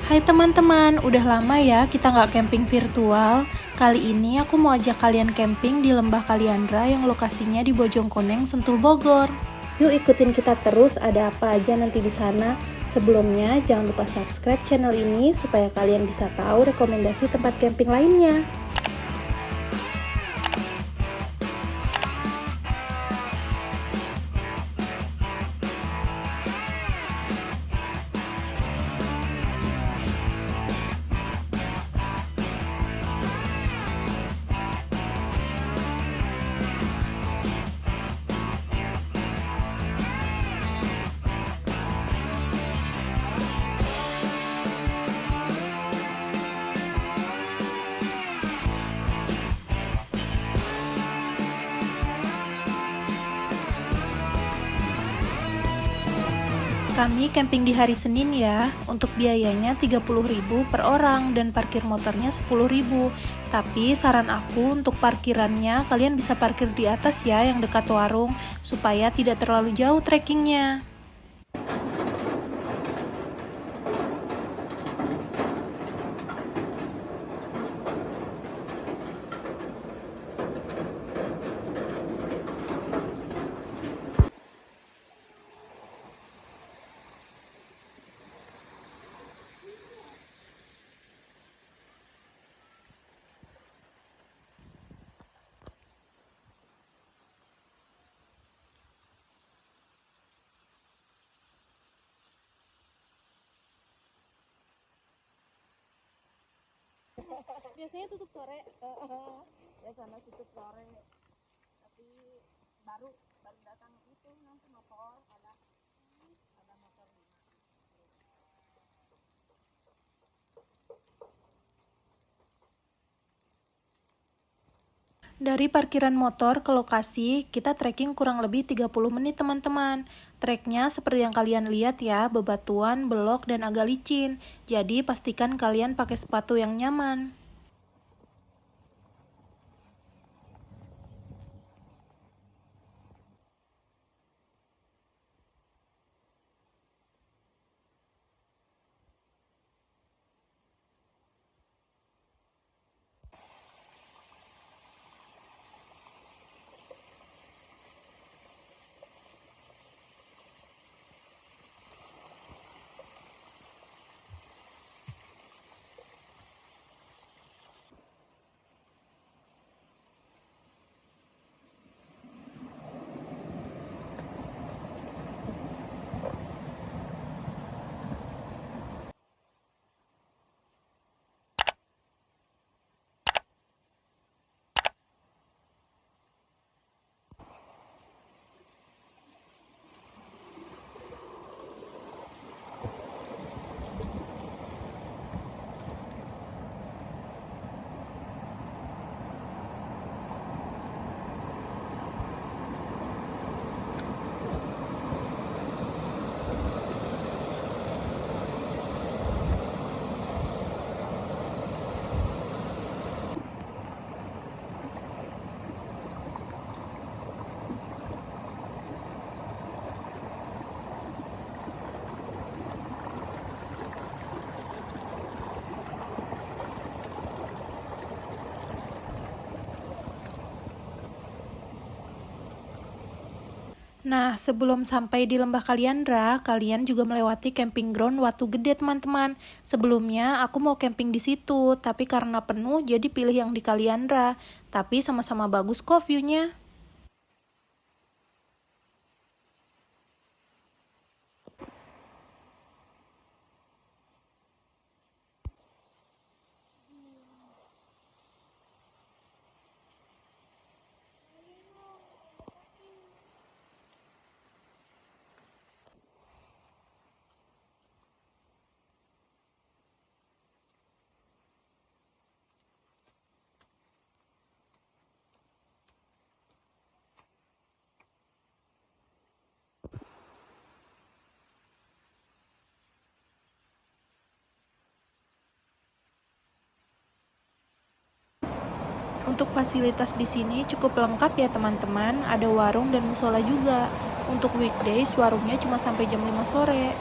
Hai teman-teman, udah lama ya kita nggak camping virtual. Kali ini aku mau ajak kalian camping di Lembah Kaliandra yang lokasinya di Bojongkoneng, Sentul, Bogor. Yuk ikutin kita terus, ada apa aja nanti di sana. Sebelumnya jangan lupa subscribe channel ini supaya kalian bisa tahu rekomendasi tempat camping lainnya. Kami camping di hari Senin ya. Untuk biayanya 30.000 per orang dan parkir motornya 10.000. Tapi saran aku untuk parkirannya kalian bisa parkir di atas ya yang dekat warung supaya tidak terlalu jauh trekkingnya. Biasanya tutup sore. Biasanya tutup sore, tapi baru baru datang itu nanti motor ada motor 5. Dari parkiran motor ke lokasi, kita trekking kurang lebih 30 menit teman-teman. Treknya seperti yang kalian lihat ya, bebatuan, belok, dan agak licin. Jadi pastikan kalian pakai sepatu yang nyaman. Nah, sebelum sampai di Lembah Kaliandra, kalian juga melewati camping ground Watu Gede, teman-teman. Sebelumnya, aku mau camping di situ, tapi karena penuh, jadi pilih yang di Kaliandra. Tapi sama-sama bagus kok view-nya. Untuk fasilitas di sini cukup lengkap ya teman-teman, ada warung dan musola juga. Untuk weekdays warungnya cuma sampai jam 5 sore.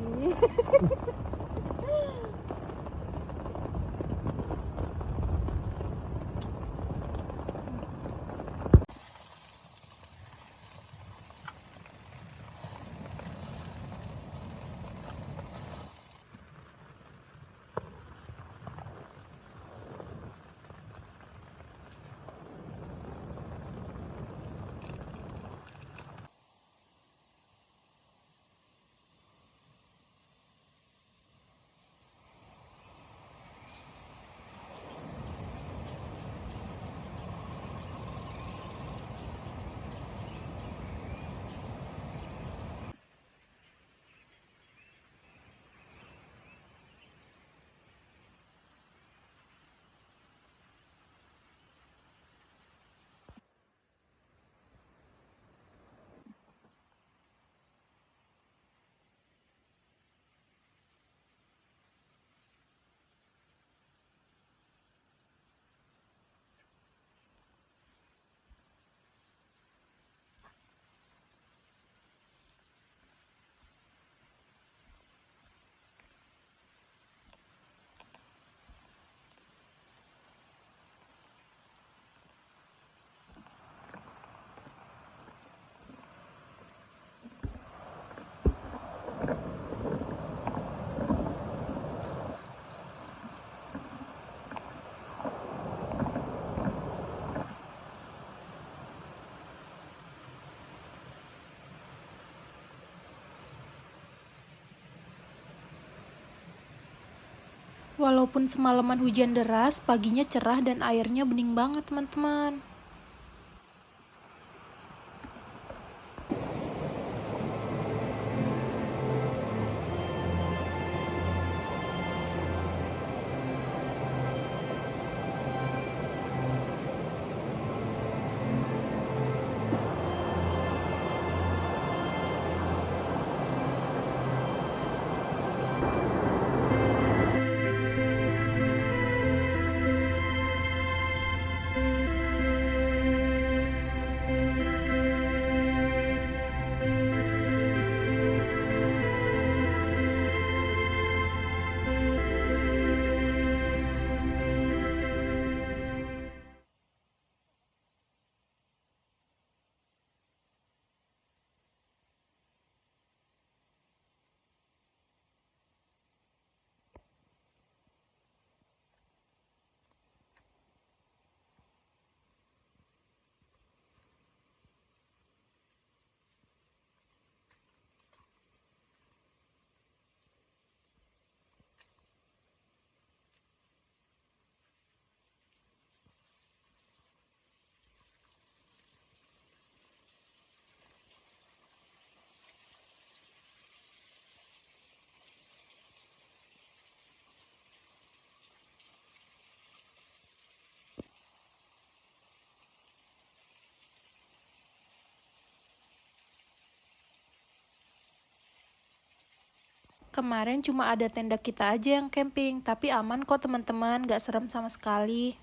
lagi. Walaupun semalaman hujan deras, paginya cerah dan airnya bening banget teman-teman. Kemarin cuma ada tenda kita aja yang camping, tapi aman kok teman-teman, gak serem sama sekali.